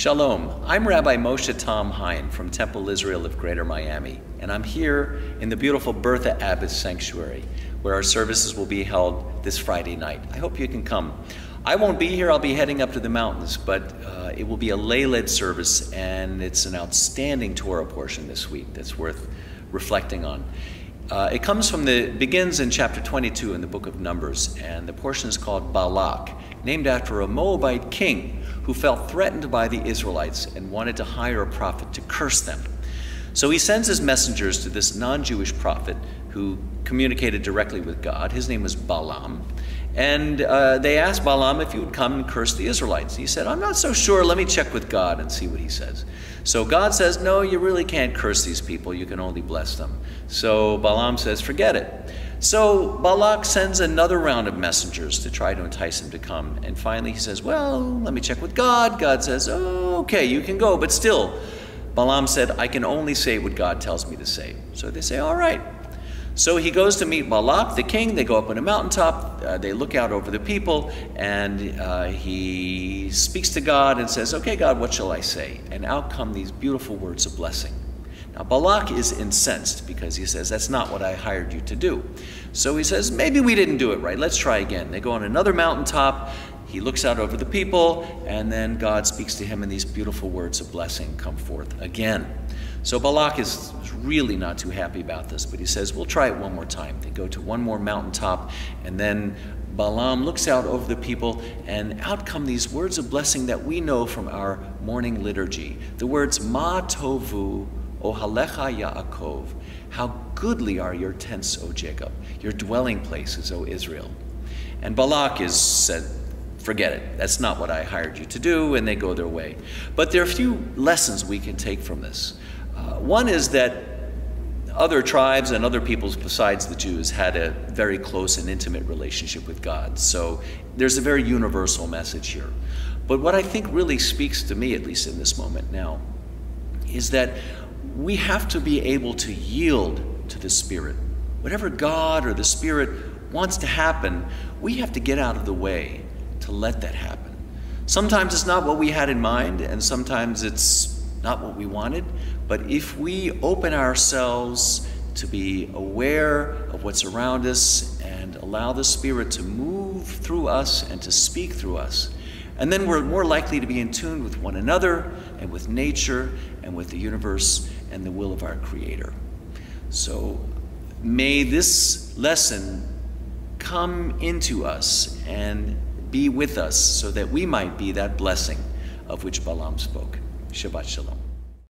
Shalom, I'm Rabbi Moshe Tom Heyn from Temple Israel of Greater Miami, and I'm here in the beautiful Bertha Abbott Sanctuary, where our services will be held this Friday night. I hope you can come. I won't be here, I'll be heading up to the mountains, but it will be a lay-led service, and it's an outstanding Torah portion this week that's worth reflecting on. It begins in chapter 22 in the book of Numbers, and the portion is called Balak, named after a Moabite king who felt threatened by the Israelites and wanted to hire a prophet to curse them. So he sends his messengers to this non-Jewish prophet who communicated directly with God. His name was Balaam. And they asked Balaam if he would come and curse the Israelites. He said, I'm not so sure, let me check with God and see what he says. So God says, no, you really can't curse these people, you can only bless them. So Balaam says, forget it. So Balak sends another round of messengers to try to entice him to come. And finally he says, well, let me check with God. God says, oh, okay, you can go. But still, Balaam said, I can only say what God tells me to say. So they say, all right. So he goes to meet Balak, the king. They go up on a mountaintop. They look out over the people, and he speaks to God and says, okay, God, what shall I say? And out come these beautiful words of blessing. Now, Balak is incensed because he says, that's not what I hired you to do. So he says, maybe we didn't do it right. Let's try again. They go on another mountaintop. He looks out over the people, and then God speaks to him, and these beautiful words of blessing come forth again. So Balak is really not too happy about this, but he says, we'll try it one more time. They go to one more mountaintop, and then Balaam looks out over the people, and out come these words of blessing that we know from our morning liturgy. The words, Ma tovu ohalecha Yaakov. How goodly are your tents, O Jacob, your dwelling places, O Israel. And Balak said, forget it. That's not what I hired you to do, and they go their way. But there are a few lessons we can take from this. One is that other tribes and other peoples besides the Jews had a very close and intimate relationship with God. So there's a very universal message here. But what I think really speaks to me, at least in this moment now, is that we have to be able to yield to the Spirit. Whatever God or the Spirit wants to happen, we have to get out of the way to let that happen. Sometimes it's not what we had in mind, and sometimes it's not what we wanted, but if we open ourselves to be aware of what's around us and allow the Spirit to move through us and to speak through us, and then we're more likely to be in tune with one another and with nature and with the universe and the will of our Creator. So may this lesson come into us and be with us so that we might be that blessing of which Balaam spoke. Shabbat Shalom.